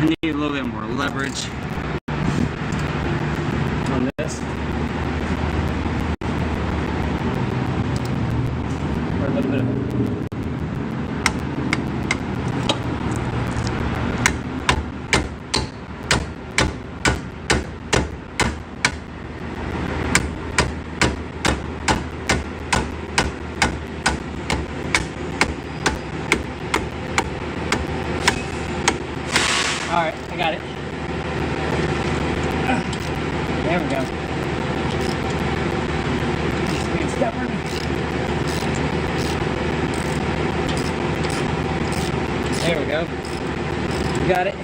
I need a little bit more leverage on this. Or a little bit of it. Alright, I got it. There we go. Just being stubborn. There we go. Got it.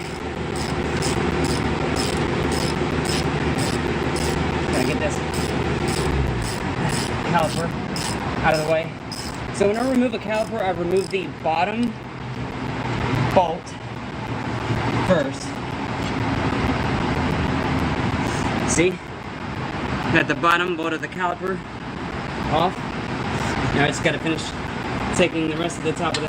Gotta get this caliper out of the way. So when I remove a caliper, I remove the bottom bolt first. See? Got the bottom bolt of the caliper off. Now I just gotta finish taking the rest of the top of the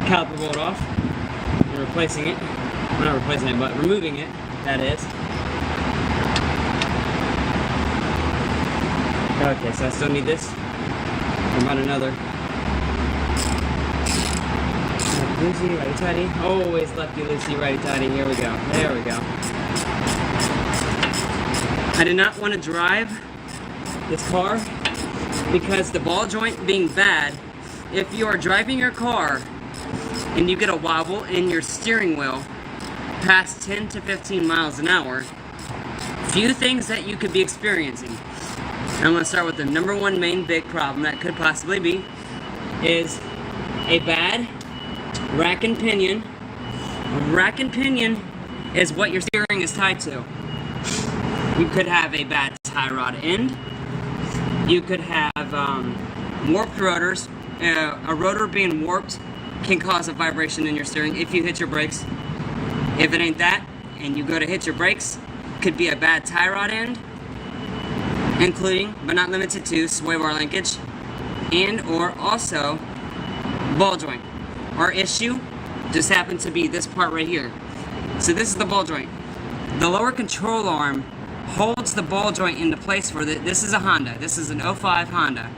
caliper bolt off and replacing it. Well, not replacing it, but removing it, that is. Okay, so I still need this. About another. Loosey, righty-tighty. Always lefty-loosey, righty-tighty. Here we go. There we go. I did not want to drive this car because the ball joint being bad, if you are driving your car and you get a wobble in your steering wheel past 10 to 15 miles an hour, few things that you could be experiencing. I'm going to start with the number one main big problem that could possibly be is a bad rack and pinion. Rack and pinion is what your steering is tied to. You could have a bad tie rod end. You could have warped rotors. A rotor being warped can cause a vibration in your steering if you hit your brakes. If it ain't that, and you go to hit your brakes, could be a bad tie rod end, including, but not limited to, sway bar linkage, and or also ball joint. Our issue just happened to be this part right here. So this is the ball joint. The lower control arm holds the ball joint into place for this is a Honda. This is an 05 Honda.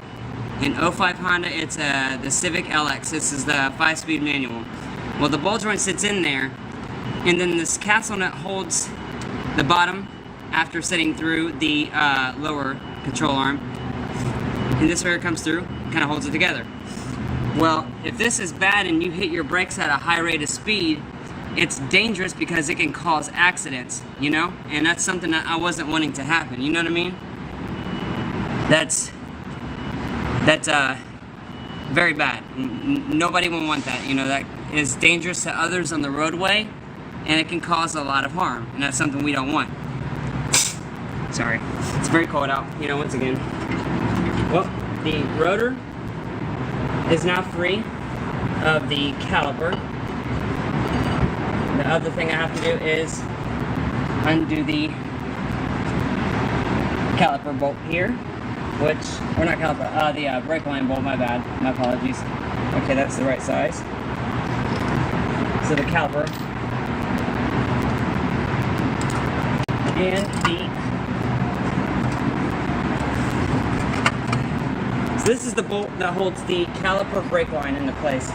In 05 Honda, it's the Civic LX. This is the 5-speed manual. Well, the ball joint sits in there, and then this castle nut holds the bottom after sitting through the lower control arm. And this where it comes through, kind of holds it together. Well, if this is bad and you hit your brakes at a high rate of speed, it's dangerous because it can cause accidents, you know? And that's something that I wasn't wanting to happen, you know what I mean? That's very bad. Nobody will want that, you know? That is dangerous to others on the roadway, and it can cause a lot of harm, and that's something we don't want. Sorry, it's very cold out, you know, once again. Well, the rotor is now free of the caliper. The other thing I have to do is undo the caliper bolt here, which, or not caliper, the brake line bolt, my bad, my apologies. Okay, that's the right size. So the caliper and so this is the bolt that holds the caliper brake line into place.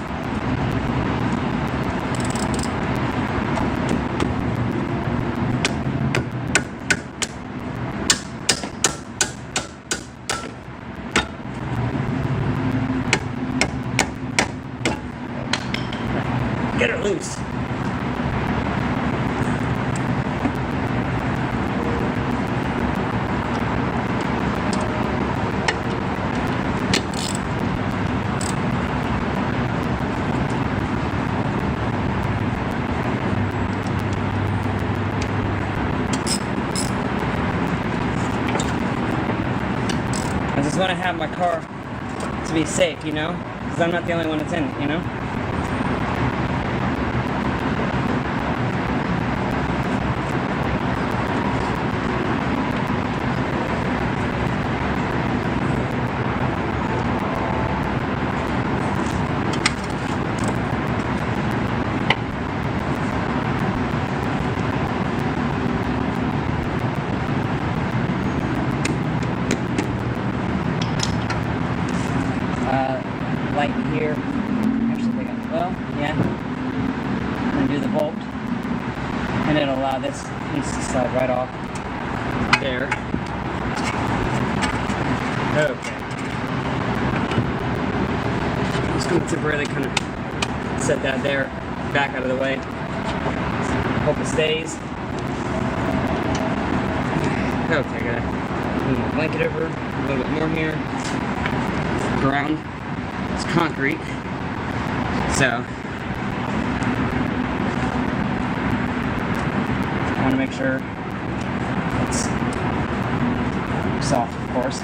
Get it loose. I just want to have my car to be safe, you know? Because I'm not the only one that's in it, you know? and it'll allow this piece to slide right off there. Okay. I'm just going to temporarily kind of set that there, back out of the way. Hope it stays. Okay, I gotta move my blanket over a little bit more here. Ground. It's concrete. So, I want to make sure it's soft, of course.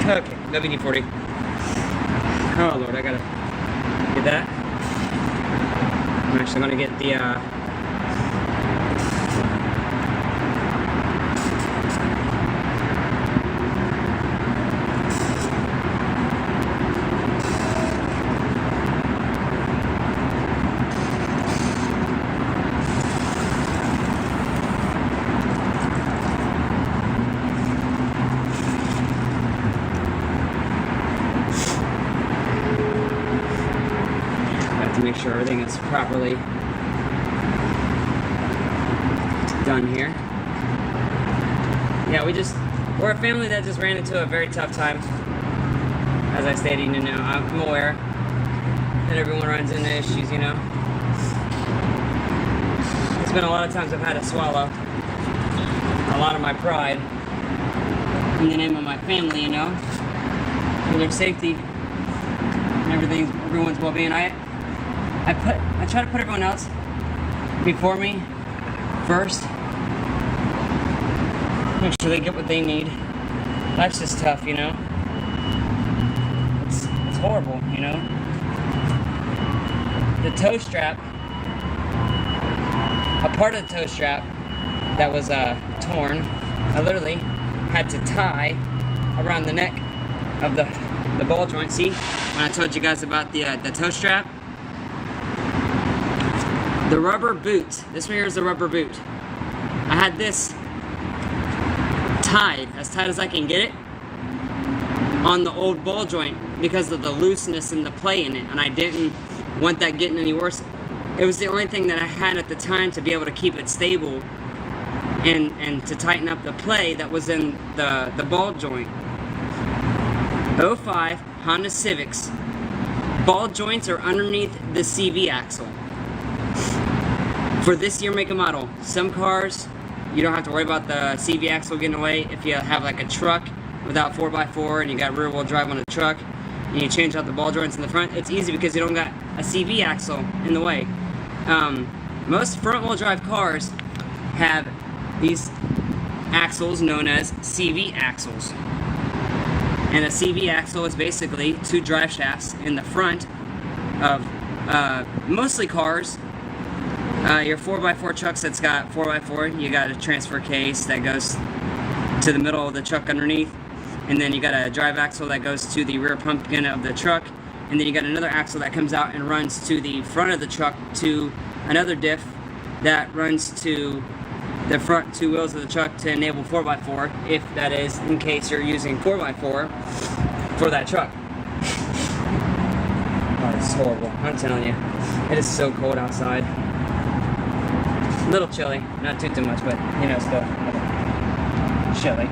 Okay, WD-40. Oh Lord, I gotta get that. I'm actually gonna get the make sure everything is properly done here. Yeah, we're a family that just ran into a very tough time. As I stated, you know, I'm aware that everyone runs into issues, you know. It's been a lot of times I've had to swallow a lot of my pride in the name of my family, you know, for their safety and everyone's well-being. I try to put everyone else before me first. Make sure they get what they need. Life's just tough, you know. It's horrible, you know. The toe strap, a part of the toe strap that was torn, I literally had to tie around the neck of the ball joint. See, when I told you guys about the toe strap? The rubber boot. This one here is the rubber boot. I had this tied, as tight as I can get it, on the old ball joint because of the looseness and the play in it, and I didn't want that getting any worse. It was the only thing that I had at the time to be able to keep it stable and to tighten up the play that was in the ball joint. 05 Honda Civics. Ball joints are underneath the CV axle. For this year make and model, some cars, you don't have to worry about the CV axle getting away. If you have like a truck without 4x4 and you got rear wheel drive on a truck and you change out the ball joints in the front, it's easy because you don't got a CV axle in the way. Most front wheel drive cars have these axles known as CV axles. And a CV axle is basically two drive shafts in the front of mostly cars. Your 4x4 trucks that's got 4x4, you got a transfer case that goes to the middle of the truck underneath, and then you got a drive axle that goes to the rear pumpkin of the truck, and then you got another axle that comes out and runs to the front of the truck to another diff that runs to the front two wheels of the truck to enable 4x4, if that is in case you're using 4x4 for that truck. Oh, it's horrible, I'm telling you. It is so cold outside. A little chilly, not too much, but you know, still chilly.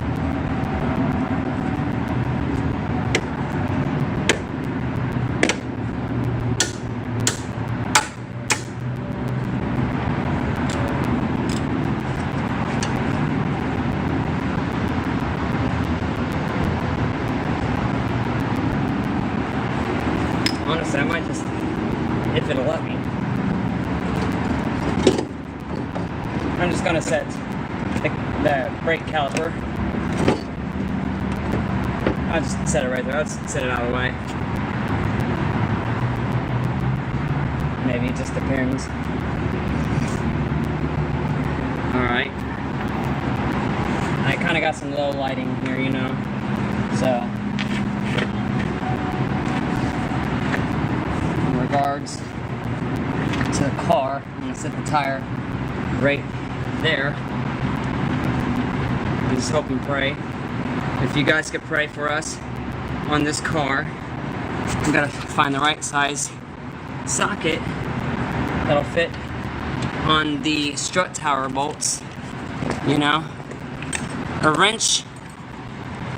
Honestly, I might just, if it'll let me, I'm just going to set the brake caliper. I'll just set it right there. I'll just set it out of the way. Maybe it just depends. Alright. I kind of got some low lighting here, you know. So, in regards to the car, I'm gonna set the tire right there. Just hope and pray. If you guys could pray for us on this car, we gotta find the right size socket that'll fit on the strut tower bolts, you know, a wrench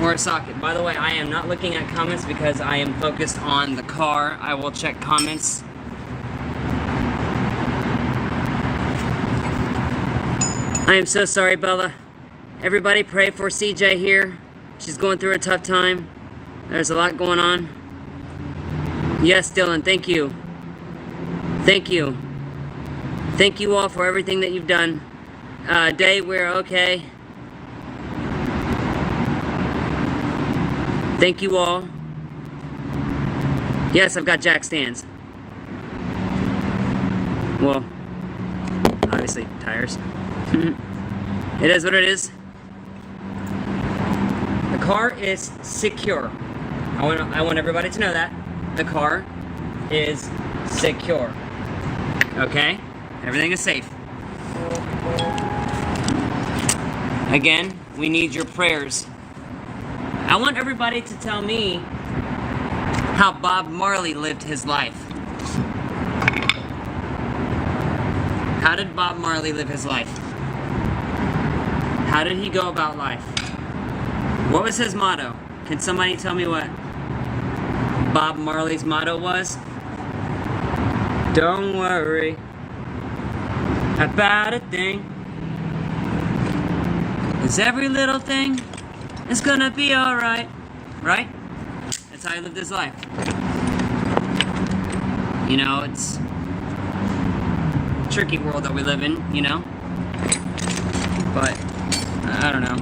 or a socket. By the way, I am not looking at comments because I am focused on the car. I will check comments. I am so sorry, Bella. Everybody pray for CJ here. She's going through a tough time. There's a lot going on. Yes, Dylan, thank you. Thank you. Thank you all for everything that you've done. Day, we're okay. Thank you all. Yes, I've got jack stands. Well, obviously, tires. It is what it is. The car is secure. I want everybody to know that. The car is secure. Okay? Everything is safe. Again, we need your prayers. I want everybody to tell me how Bob Marley lived his life. How did Bob Marley live his life? How did he go about life? What was his motto? Can somebody tell me what Bob Marley's motto was? Don't worry about a thing, 'cause every little thing is gonna be alright. Right? That's how he lived his life. You know, it's a tricky world that we live in, you know? But, I don't know.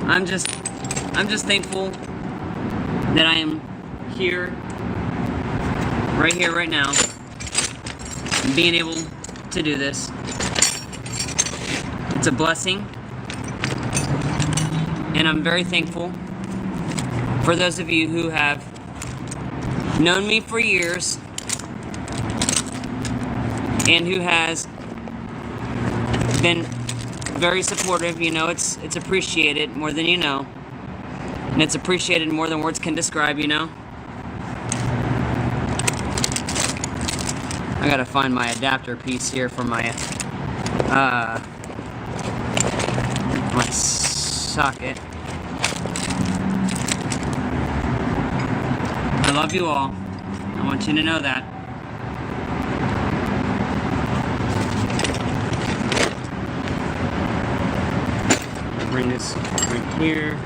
I'm just thankful that I am here, right now, being able to do this. It's a blessing, and I'm very thankful for those of you who have known me for years and who has been very supportive. You know, it's appreciated more than you know, and it's appreciated more than words can describe, you know. I gotta find my adapter piece here for my my socket. I love you all. I want you to know that. Bring this right here.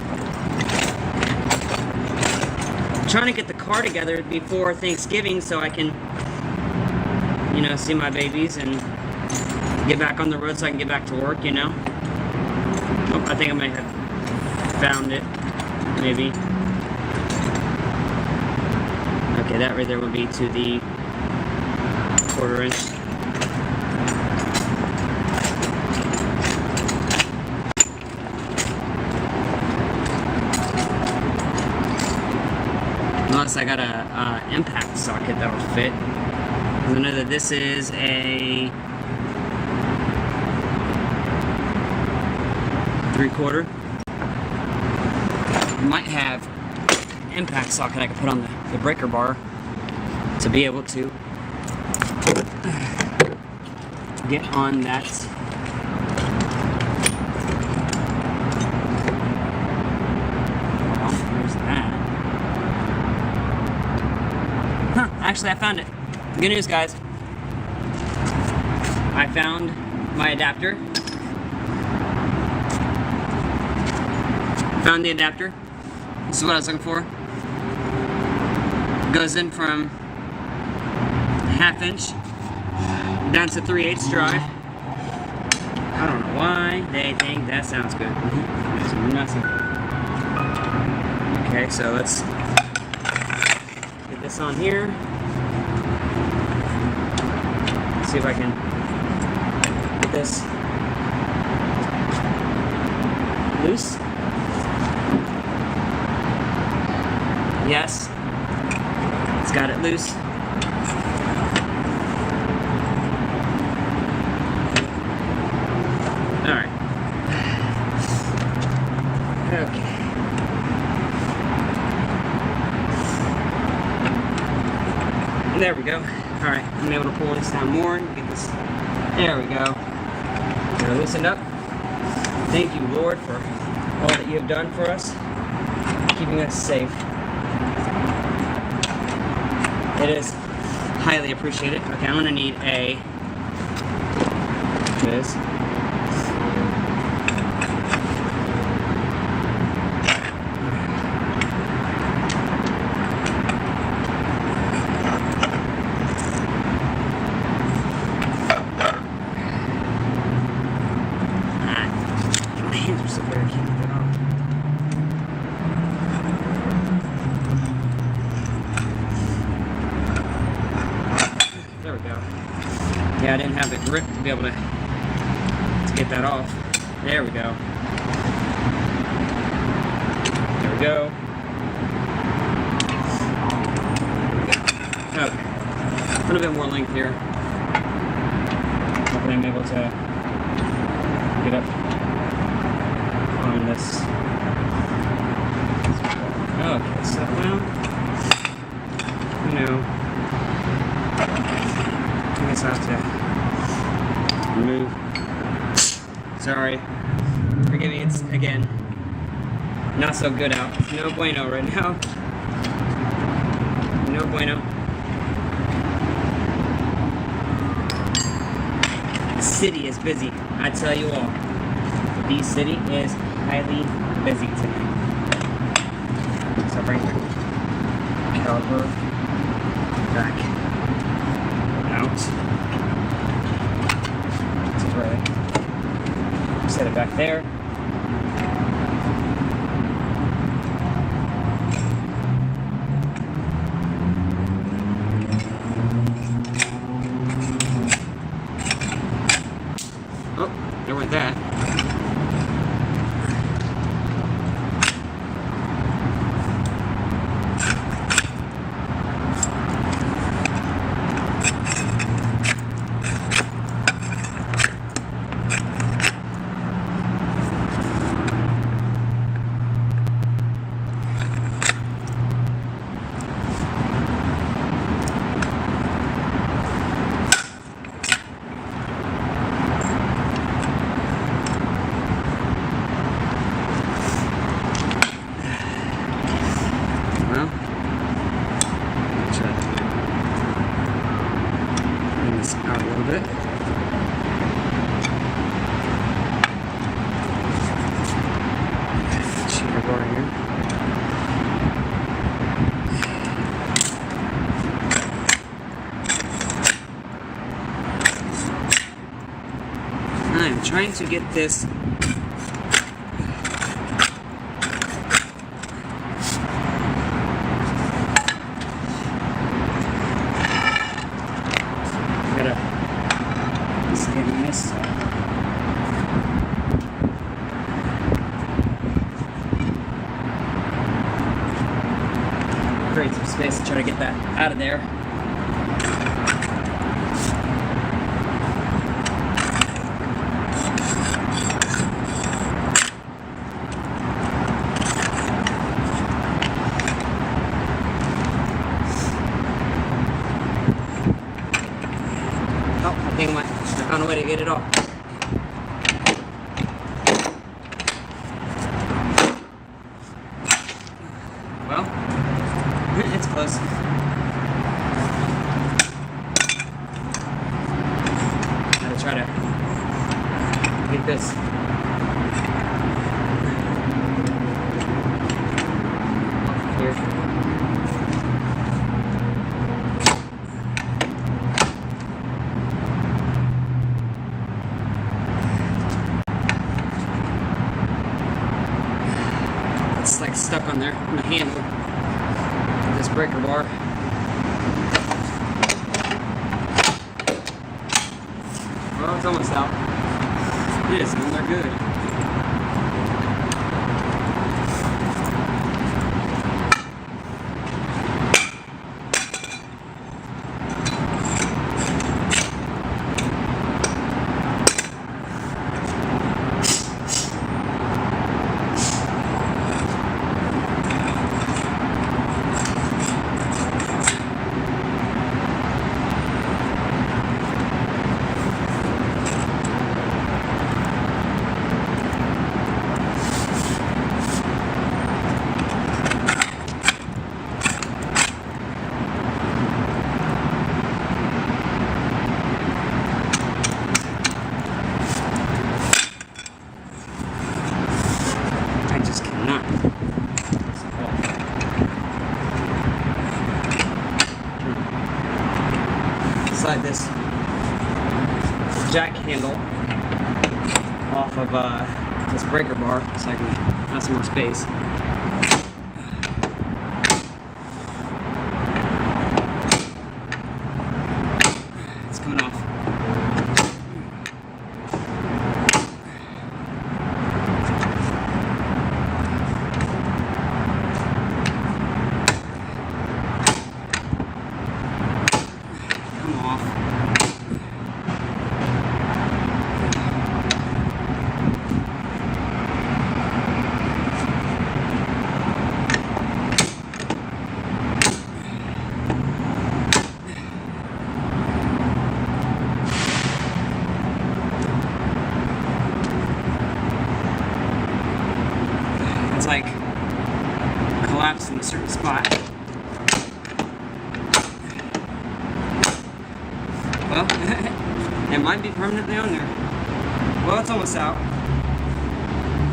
I'm trying to get the car together before Thanksgiving so I can, you know, see my babies and get back on the road so I can get back to work, you know. Oh, I think I might have found it, maybe. Okay, that right there would be to the 1/4 inch. Unless I got a impact socket that will fit. I know that this is a 3/4. Might have impact socket I could put on the breaker bar to be able to get on that. Well, there's that. Huh, actually I found it. Good news, guys. I found my adapter. Found the adapter. This is what I was looking for. Goes in from 1/2 inch down to 3/8 drive. I don't know why they think that sounds good. It's nothing. Okay, so let's get this on here. Let's see if I can get this Loose? Yes. It's got it loose. Alright. Okay. There we go. Alright, I'm able to pull this down more and get this. There we go. They're loosened up. Thank you, Lord, for all that you have done for us, keeping us safe. It is highly appreciated. Okay, I'm gonna need a this. My hands are so bad, I can't get that off. There we go. Yeah, I didn't have the grip to be able to get that off. There we go. There we go. Okay. A little bit more length here. Hopefully I'm able to get up on this. Okay, so now, you know, I guess I'll have to remove. Sorry. Forgive me, it's, again, not so good out. No bueno right now. No bueno. The city is busy, I tell you all. The city is highly busy today. So bring the caliper back out. Set it back there. Oh, there went that. Out a little bit. Cheater bar here. I'm trying to get this create some space to try to get that out of there. Oh, I think I found a way to get it off. Well, it's close. Gotta try to get this. Here. It's like stuck on there on the handle. This breaker bar. Well, it's almost out. It is, and they're good. not. Slide this jack handle off of this breaker bar so I can have some more space. It's coming off. Come off. It's like collapsed in a certain spot. Well, it might be permanently on there. Well, it's almost out.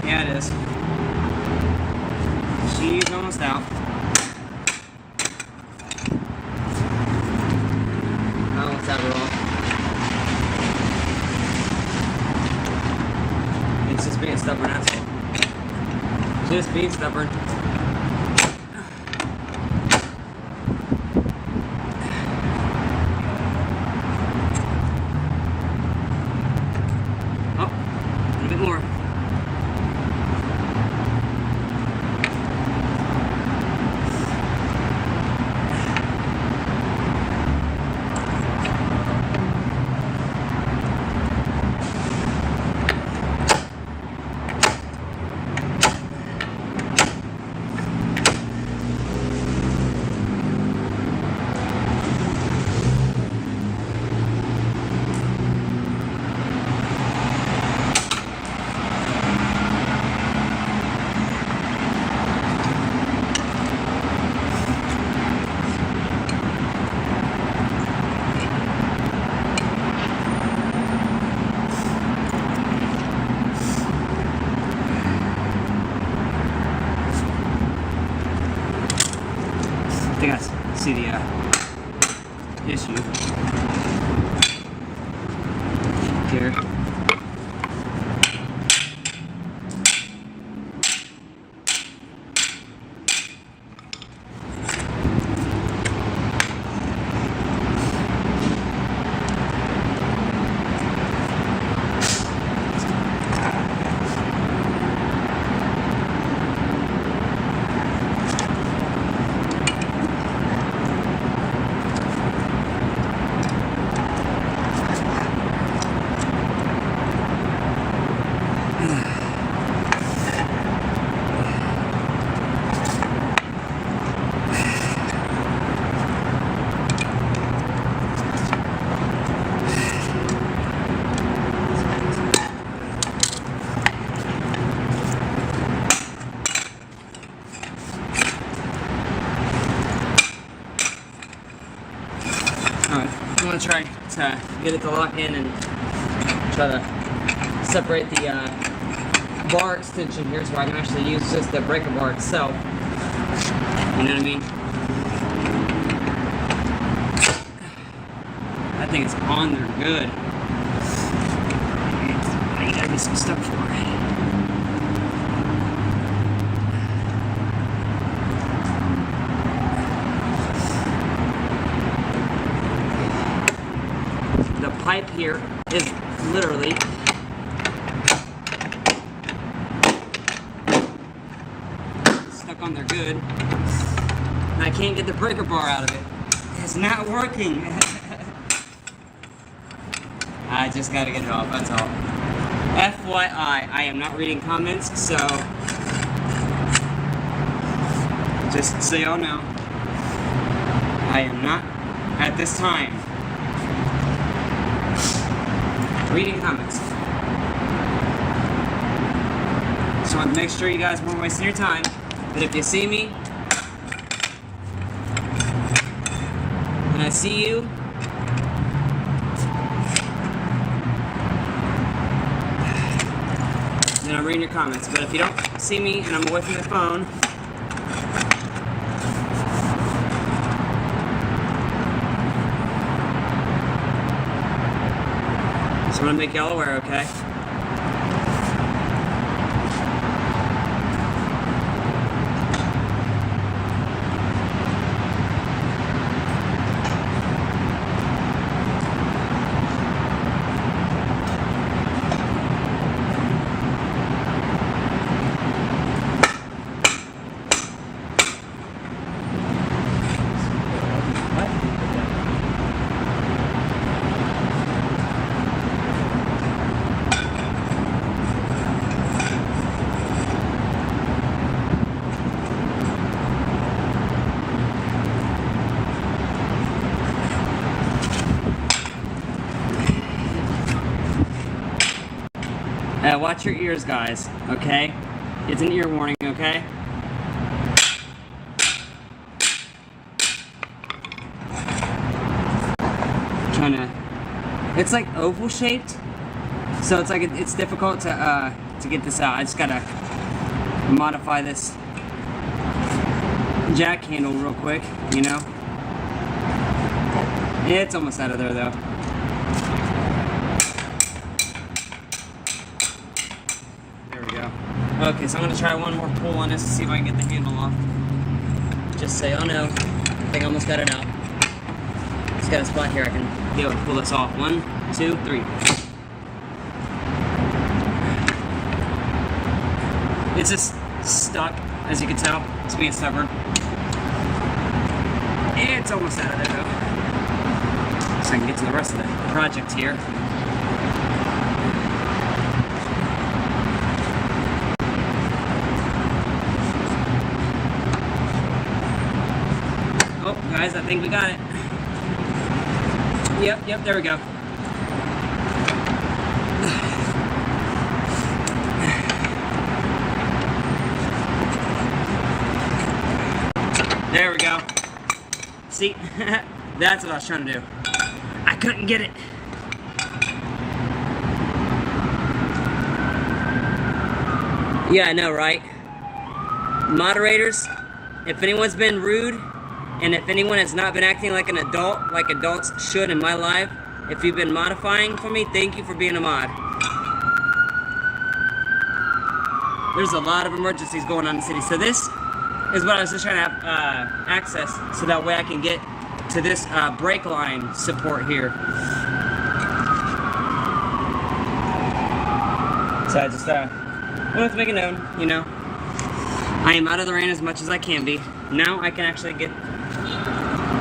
Yeah, it is. She's almost out. Not almost out at all. It's just being stubborn, that's all. Just being stubborn. Oh, a little bit more. I think I see the issue here. Alright, I'm going to try to get it to lock in and try to separate the bar extension here so I can actually use just the breaker bar itself. You know what I mean? I think it's on there good. You gotta get some stuff for it. The pipe here is literally stuck on there good. And I can't get the breaker bar out of it. It's not working. I just gotta get it off, that's all. FYI, I am not reading comments, so just so y'all know, I am not at this time reading comments. Just want to make sure you guys weren't wasting your time. But if you see me and I see you, then I'm I'm reading your comments. But if you don't see me and I'm away from the phone, just want to make y'all aware, okay? Watch your ears, guys, okay? It's an ear warning, okay? It's like oval shaped, so it's like it's difficult to get this out. I just gotta modify this jack handle real quick, you know? It's almost out of there though. Okay, so I'm gonna try one more pull on this to see if I can get the handle off. Just say, oh no, I think I almost got it out. Just got a spot here I can be able to pull this off. 1, 2, 3. It's just stuck, as you can tell. It's being stubborn. It's almost out of there though. So I can get to the rest of the project here. Oh, guys, I think we got it. Yep, there we go. There we go. See? That's what I was trying to do. I couldn't get it. Yeah, I know, right? Moderators, if anyone's been rude, and if anyone has not been acting like an adult, like adults should in my life, if you've been modifying for me, thank you for being a mod. There's a lot of emergencies going on in the city. So this is what I was just trying to have access, so that way I can get to this brake line support here. So I just wanted to make it known, you know. I am out of the rain as much as I can be. Now I can actually get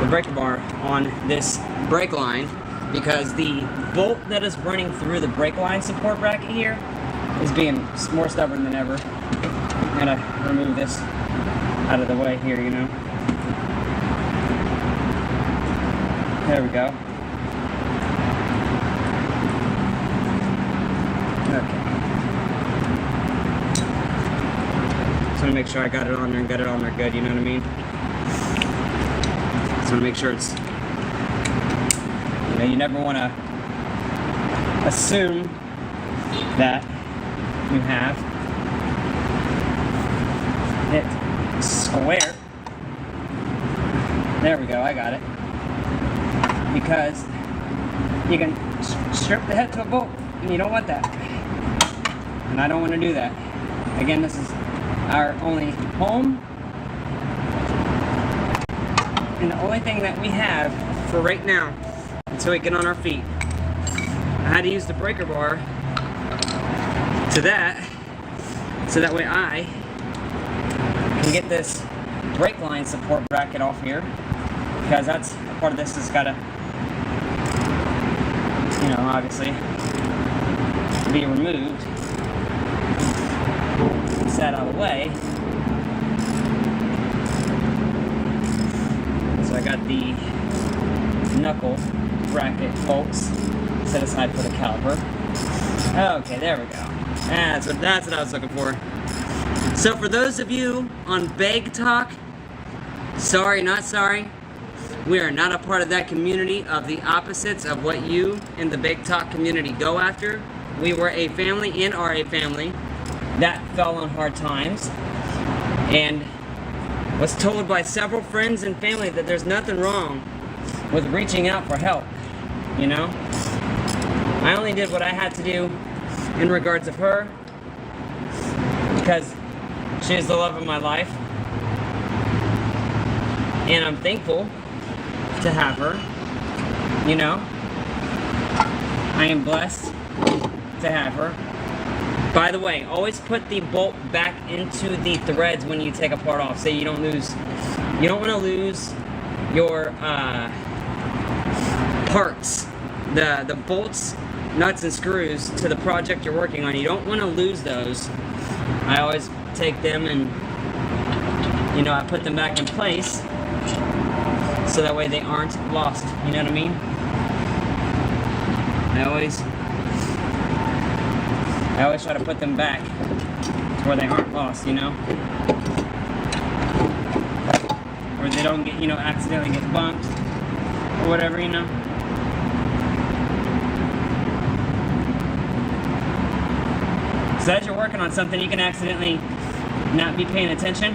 the breaker bar on this brake line, because the bolt that is running through the brake line support bracket here is being more stubborn than ever. I'm gonna remove this out of the way here, you know. There we go. Okay. Just want to make sure I got it on there and got it on there good, you know what I mean? Just want to make sure it's, you know, you never want to assume that you have it square. There we go, I got it. Because you can strip the head to a bolt, and you don't want that. And I don't want to do that. Again, this is our only home, and the only thing that we have for right now until we get on our feet. I had to use the breaker bar to that, so that way I can get this brake line support bracket off here, because that's a part of this that's got to, you know, obviously be removed. Set out of the way. So I got the knuckle bracket bolts set aside for the caliper. Okay, there we go. That's what I was looking for. So for those of you on Beg Talk, sorry, not sorry. We are not a part of that community of the opposites of what you in the Beg Talk community go after. We were a family and are a family. that fell on hard times and was told by several friends and family that there's nothing wrong with reaching out for help, you know? I only did what I had to do in regards of her because she is the love of my life, and I'm thankful to have her, you know? I am blessed to have her. By the way, always put the bolt back into the threads when you take a part off, so you don't want to lose your parts, the bolts, nuts, and screws to the project you're working on. You don't want to lose those. I always take them and, you know, I put them back in place so that way they aren't lost. You know what I mean? I always try to put them back to where they aren't lost, you know? Or they don't get, you know, accidentally get bumped or whatever, you know? So as you're working on something, you can accidentally not be paying attention.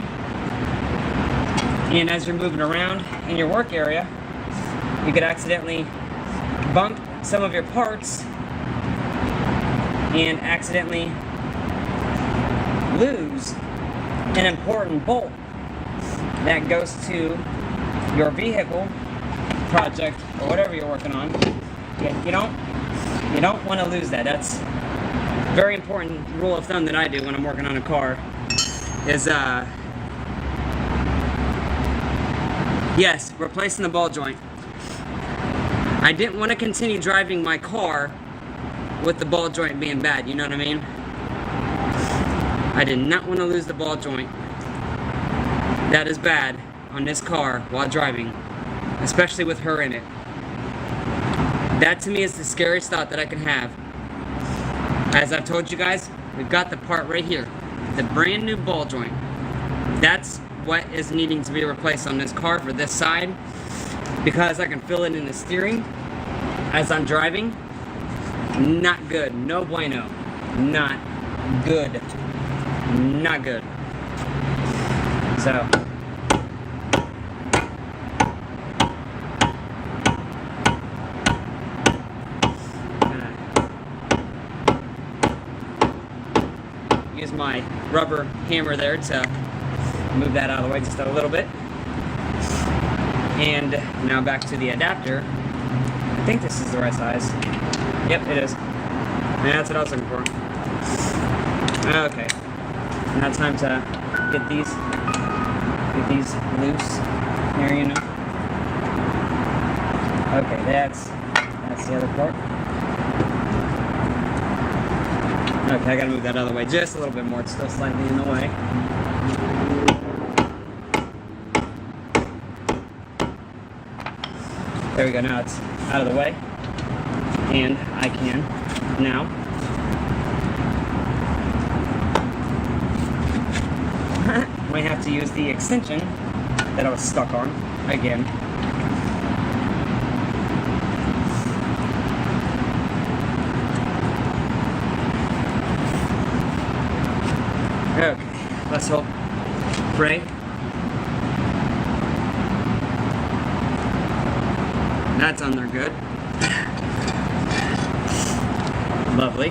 And as you're moving around in your work area, you could accidentally bump some of your parts and accidentally lose an important bolt that goes to your vehicle project or whatever you're working on. You don't want to lose that. That's a very important rule of thumb that I do when I'm working on a car. Is yes, replacing the ball joint. I didn't want to continue driving my car with the ball joint being bad, you know what I mean? I did not want to lose the ball joint. That is bad on this car while driving, especially with her in it. That to me is the scariest thought that I can have. As I've told you guys, we've got the part right here, the brand new ball joint. That's what is needing to be replaced on this car for this side, because I can feel it in the steering as I'm driving. Not good. No bueno. Not good. Not good. So use my rubber hammer there to move that out of the way just a little bit. And now back to the adapter. I think this is the right size. Yep, it is. And that's what I was looking for. Okay. Now time to get these loose here, you know. Okay, that's the other part. Okay, I gotta move that out of the way just a little bit more. It's still slightly in the way. There we go, now it's out of the way. And I can now might have to use the extension that I was stuck on again. Okay, let's hope, pray. That's on there good. Lovely.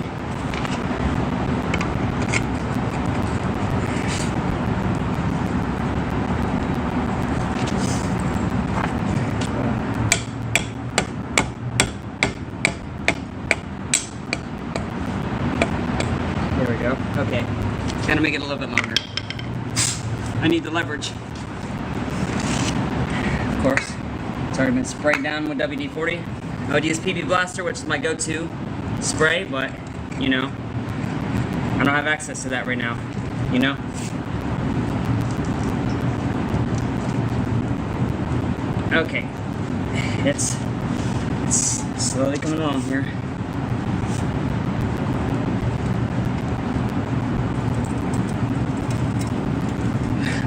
There we go. Okay. Gotta make it a little bit longer. I need the leverage. Of course. It's already been sprayed down with WD-40. I would use PB Blaster, which is my go-to spray, but, you know, I don't have access to that right now, you know? Okay. It's slowly coming along here.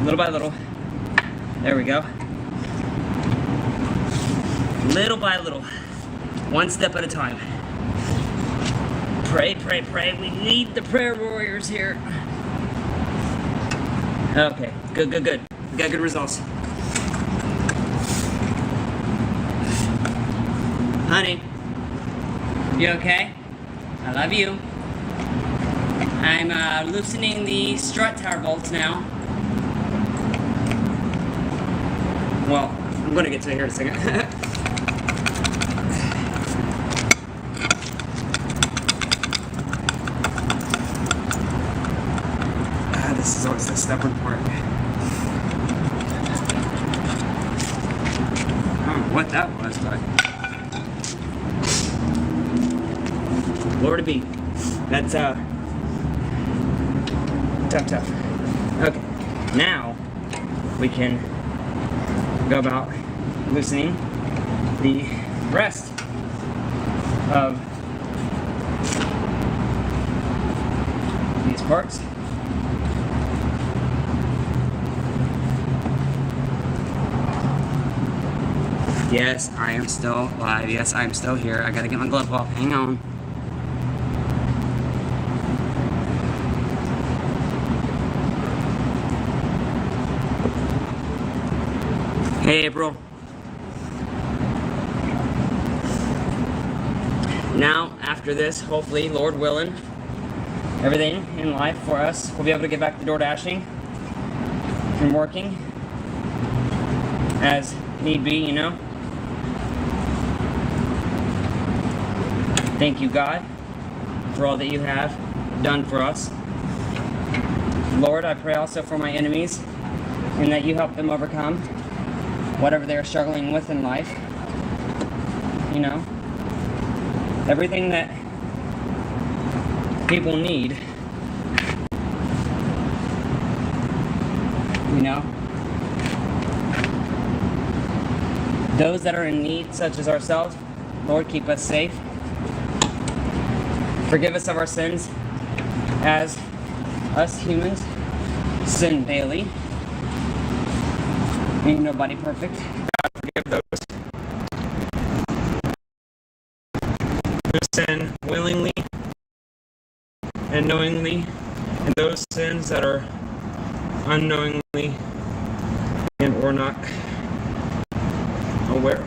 Little by little. There we go. Little by little. One step at a time. Pray, pray, pray. We need the prayer warriors here. Okay, good. We got good results. Honey, you okay? I love you. I'm loosening the strut tower bolts now. Well, I'm gonna get to it here in a second. This is always the stubborn part. I don't know what that was, but Lord be. That's tough. Okay, now we can go about loosening the rest of these parts. Yes, I am still live. Yes, I am still here. I gotta get my glove off. Hang on. Hey, April. Now, after this, hopefully, Lord willing, everything in life for us, we'll be able to get back to door dashing and working as need be, you know. Thank you, God, for all that you have done for us. Lord, I pray also for my enemies, and that you help them overcome whatever they're struggling with in life. You know, everything that people need, you know. Those that are in need, such as ourselves, Lord, keep us safe. Forgive us of our sins, as us humans sin daily. Ain't nobody perfect. God, forgive those who sin willingly and knowingly, and those sins that are unknowingly and or not aware.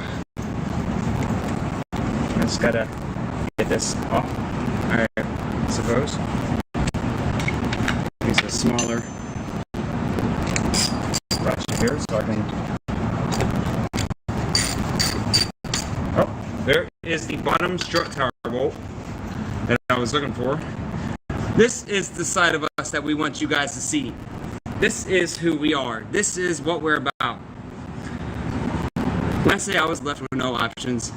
I just gotta get this off, I suppose. Use a smaller brush here so I can. Oh, there is the bottom strut tower bolt that I was looking for. This is the side of us that we want you guys to see. This is who we are. This is what we're about. When I say I was left with no options,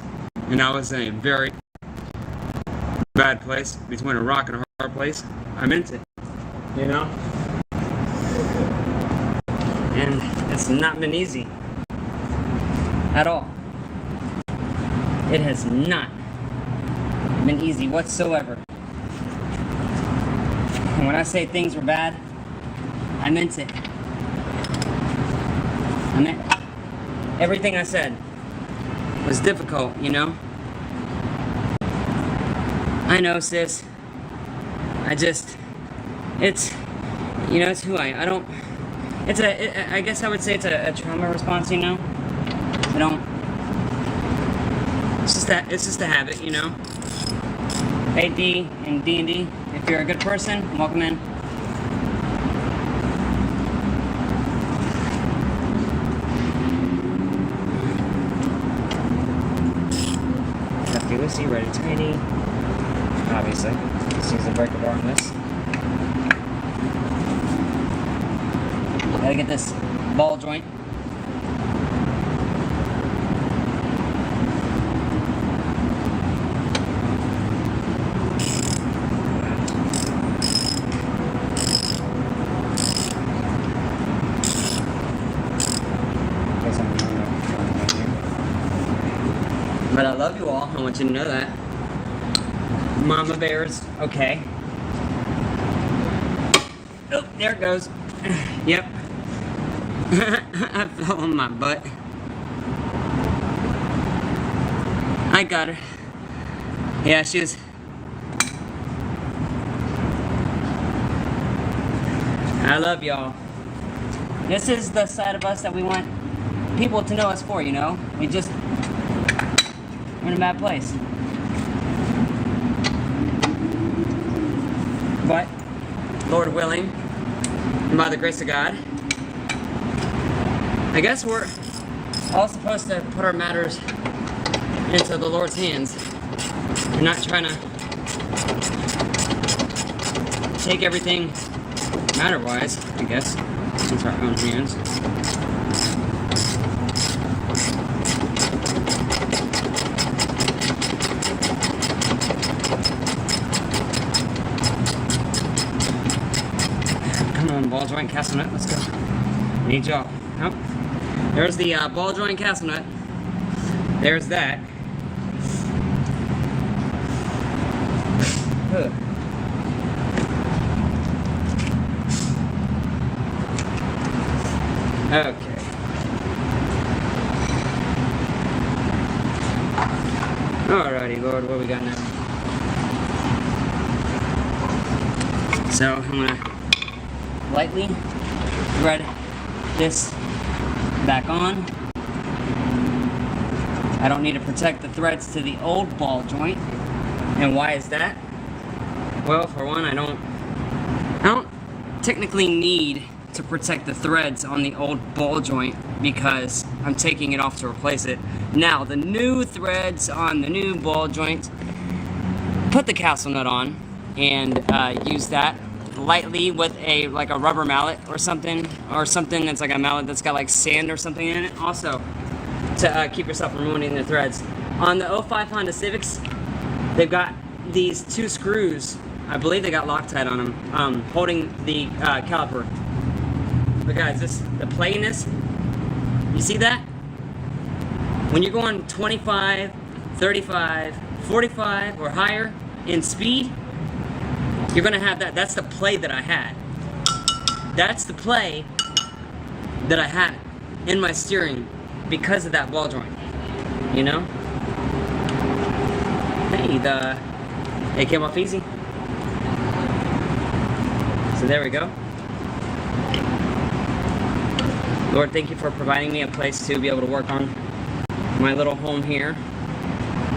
and I was in a very bad place, between a rock and a hard place, I meant it, you know? And it's not been easy. At all. It has not been easy whatsoever. And when I say things were bad, I meant it. I meant everything I said was difficult, you know? I know, sis. It's, you know, it's who I don't, I guess I would say it's a trauma response, you know? It's just a habit, you know? Hey, D and D&D, if you're a good person, welcome in. Hefty Lucy, ready tiny. Obviously, let's use the breaker bar on this. Gotta get this ball joint. But I love you all. I want you to know that. Mama Bear's okay. Oh, there it goes. Yep. I fell on my butt. I got her. Yeah, she was. I love y'all. This is the side of us that we want people to know us for, you know? We're in a bad place. But, Lord willing, and by the grace of God, I guess we're all supposed to put our matters into the Lord's hands and not trying to take everything matter-wise, I guess, into our own hands. Come on, ball joint castle nut, let's go. Need y'all. Oh, there's the ball joint castle nut. There's that. Ugh. Okay. Alrighty, Lord, what we got now? So, I'm gonna lightly thread this back on. I don't need to protect the threads to the old ball joint. And why is that? Well, for one, I don't technically need to protect the threads on the old ball joint because I'm taking it off to replace it. Now, the new threads on the new ball joint, put the castle nut on and use that lightly with like a rubber mallet or something that's like a mallet that's got like sand or something in it. Also, to keep yourself from ruining the threads. On the 05 Honda Civics, they've got these two screws. I believe they got Loctite on them, holding the caliper. But guys, the play in this, you see that? When you're going 25, 35, 45 or higher in speed, you're gonna have that. That's the play that I had. That's the play that I had in my steering because of that ball joint, you know? Hey, it came off easy. So there we go. Lord, thank you for providing me a place to be able to work on my little home here.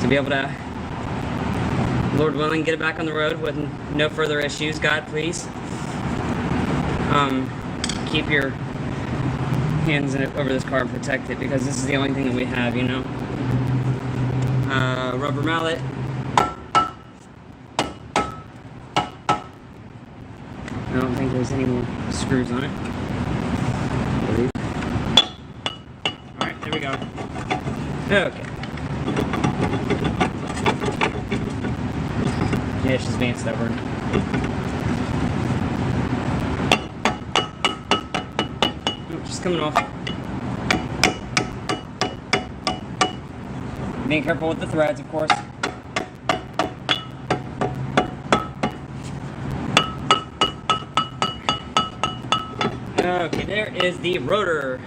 To be able to, Lord willing, get it back on the road with no further issues. God, please, keep your hands over this car and protect it, because this is the only thing that we have, you know. Rubber mallet. I don't think there's any more screws on it, I believe. Alright, there we go. Okay. Yeah, she's being stubborn. Oh, she's coming off. Being careful with the threads, of course. Okay, there is the rotor.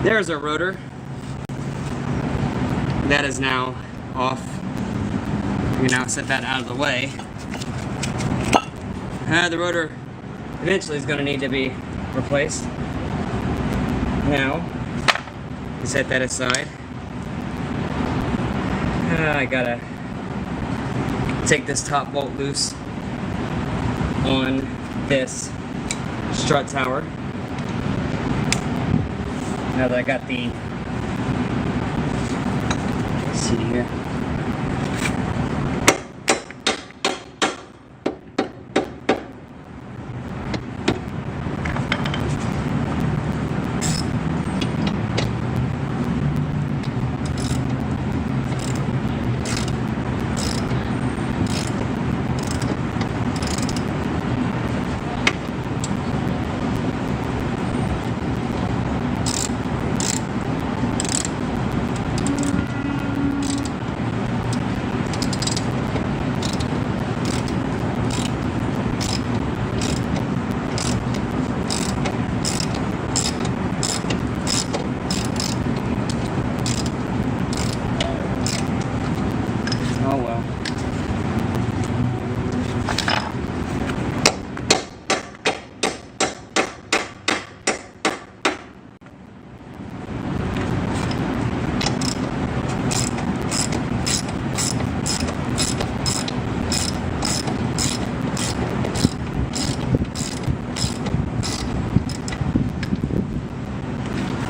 There's our rotor. That is now off. We can now set that out of the way. The rotor eventually is going to need to be replaced. Now, we set that aside. I gotta take this top bolt loose on this strut tower. Now that I got the, let's see here.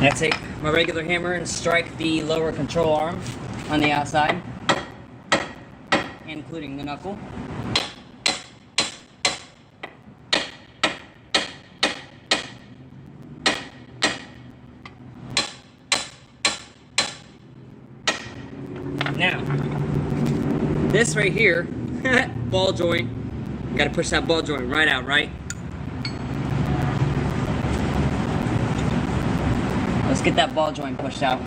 I take my regular hammer and strike the lower control arm on the outside, including the knuckle. Now, this right here, ball joint, gotta push that ball joint right out, right? Let's get that ball joint pushed out.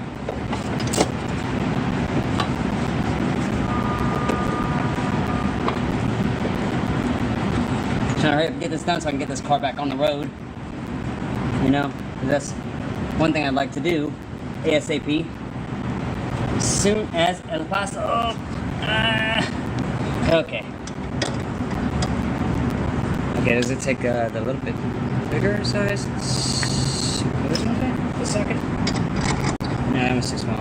Trying to hurry up and get this done so I can get this car back on the road. You know, that's one thing I'd like to do ASAP. As soon as el paso. Okay. Okay, does it take the little bit bigger size? The socket? No, that was too small.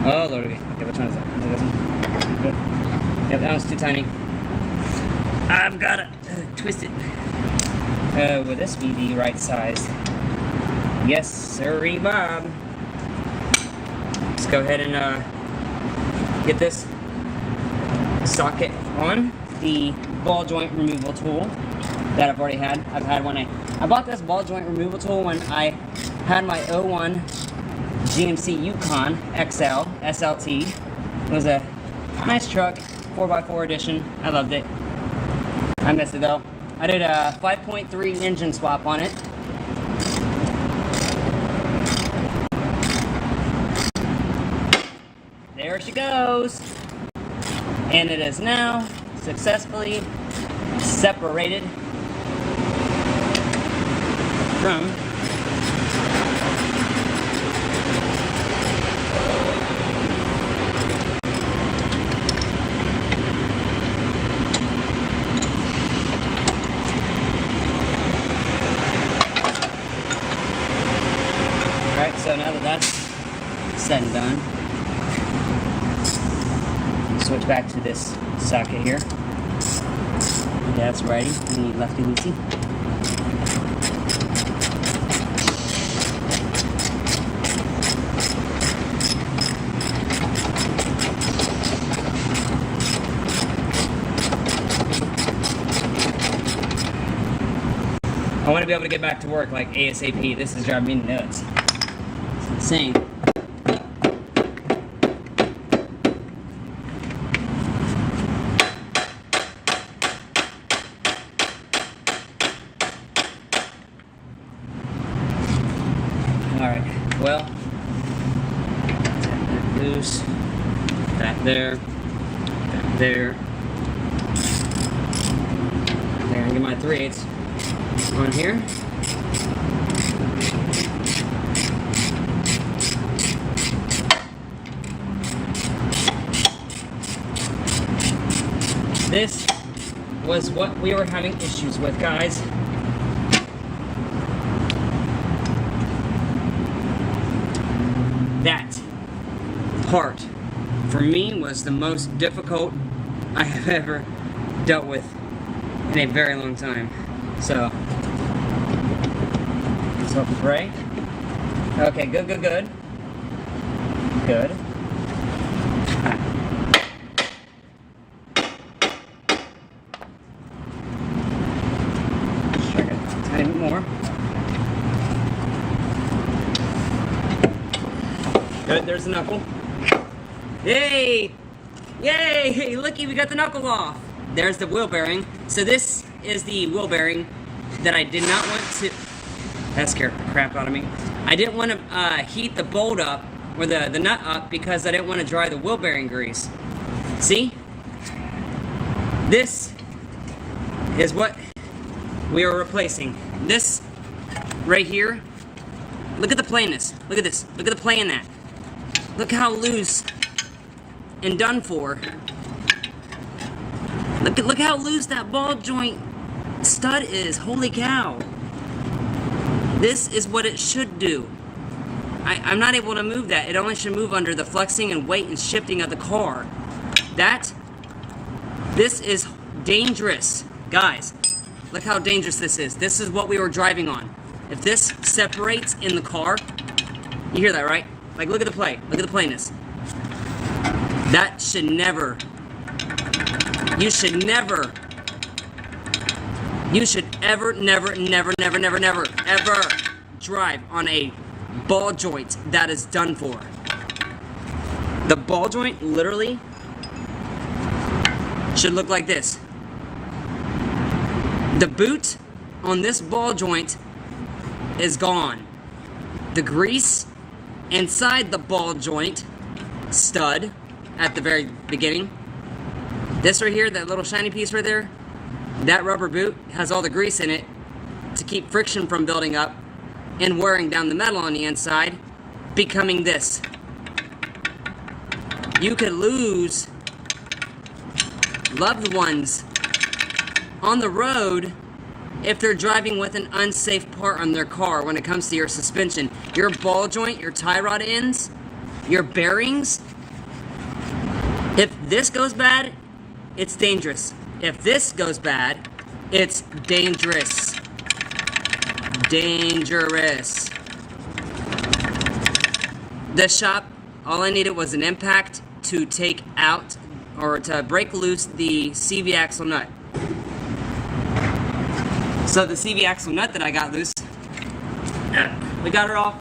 Oh, Lord. Okay, which one is that? Is it this one? Good. Yep, that one's too tiny. I've got to twist it. Will this be the right size? Yes, sirree, Bob. Let's go ahead and get this socket on the ball joint removal tool that I've already had. I've had when I bought this ball joint removal tool when I had my 01 GMC Yukon XL SLT. It was a nice truck, 4x4 edition. I loved it. I missed it though. I did a 5.3 engine swap on it. There she goes. And it is now successfully separated from Alright, so now that that's said and done, switch back to this socket here. That's righty, we need lefty loosey. I want to be able to get back to work like ASAP. This is driving me nuts. It's insane. Alright, well, loose, back there, back there. I'm gonna get my 3/8 on here. This was what we were having issues with, guys. That part, for me, was the most difficult I have ever dealt with in a very long time. So, let's hope and pray. Okay, good, good, good. Good. Let's try a tiny bit more. Good, there's the knuckle. Yay! Yay! Hey, looky, we got the knuckle off. There's the wheel bearing. So this is the wheel bearing that I did not want to... That scared the crap out of me. I didn't want to heat the bolt up, or the nut up, because I didn't want to dry the wheel bearing grease. See? This is what we are replacing. This right here, look at the plainness. Look at this. Look at the play in that. Look how loose and done for. Look how loose that ball joint stud is. Holy cow. This is what it should do. I'm not able to move that. It only should move under the flexing and weight and shifting of the car. This is dangerous. Guys, look how dangerous this is. This is what we were driving on. if this separates in the car, you hear that, right? Like, look at the play. Look at the playness. That should never, you should ever, never drive on a ball joint that is done for. The ball joint literally should look like this. The boot on this ball joint is gone. The grease inside the ball joint stud at the very beginning, this right here, that little shiny piece right there, that rubber boot has all the grease in it to keep friction from building up and wearing down the metal on the inside, becoming this. You could lose loved ones on the road if they're driving with an unsafe part on their car when it comes to your suspension. Your ball joint, your tie rod ends, your bearings. If this goes bad, it's dangerous. If this goes bad, it's dangerous. Dangerous. This shop, all I needed was an impact to take out or to break loose the CV axle nut. So the CV axle nut that I got loose, we got it off.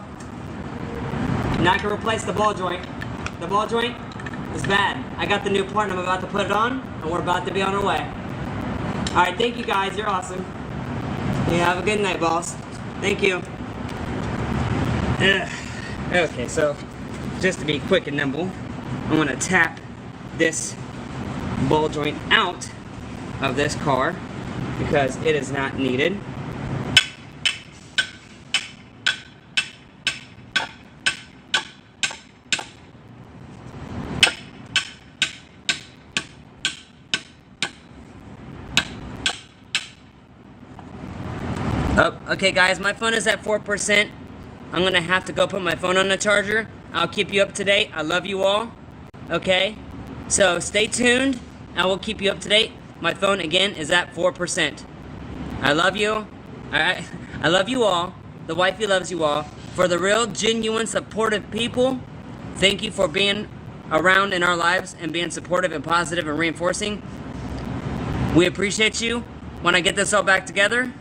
Now I can replace the ball joint. The ball joint is bad. I got the new part and I'm about to put it on, and we're about to be on our way. Alright, thank you guys, you're awesome. You have a good night, boss. Thank you. Okay, so just to be quick and nimble, I'm gonna tap this ball joint out of this car because it is not needed. Oh, okay guys, my phone is at 4%. I'm gonna have to go put my phone on the charger. I'll keep you up to date. I love you all. Okay? So stay tuned. I will keep you up to date. My phone again is at 4%. I love you. Alright? I love you all. The wifey loves you all. For the real, genuine, supportive people, thank you for being around in our lives and being supportive and positive and reinforcing. We appreciate you. When I get this all back together,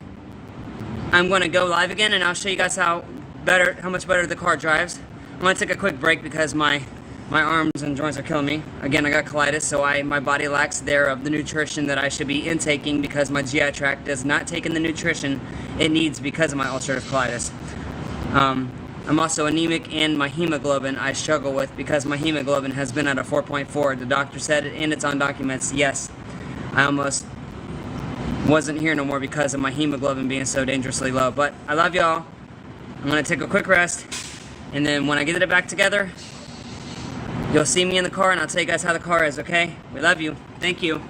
I'm going to go live again and I'll show you guys how much better the car drives. I'm going to take a quick break because my arms and joints are killing me. Again, I got colitis, so my body lacks of the nutrition that I should be intaking because my GI tract does not take in the nutrition it needs because of my ulcerative colitis. I'm also anemic, and my hemoglobin I struggle with because my hemoglobin has been at a 4.4. The doctor said it, and it's on documents. Yes, I almost wasn't here no more because of my hemoglobin being so dangerously low. But I love y'all. I'm going to take a quick rest, and then when I get it back together, you'll see me in the car, and I'll tell you guys how the car is, okay? We love you. Thank you.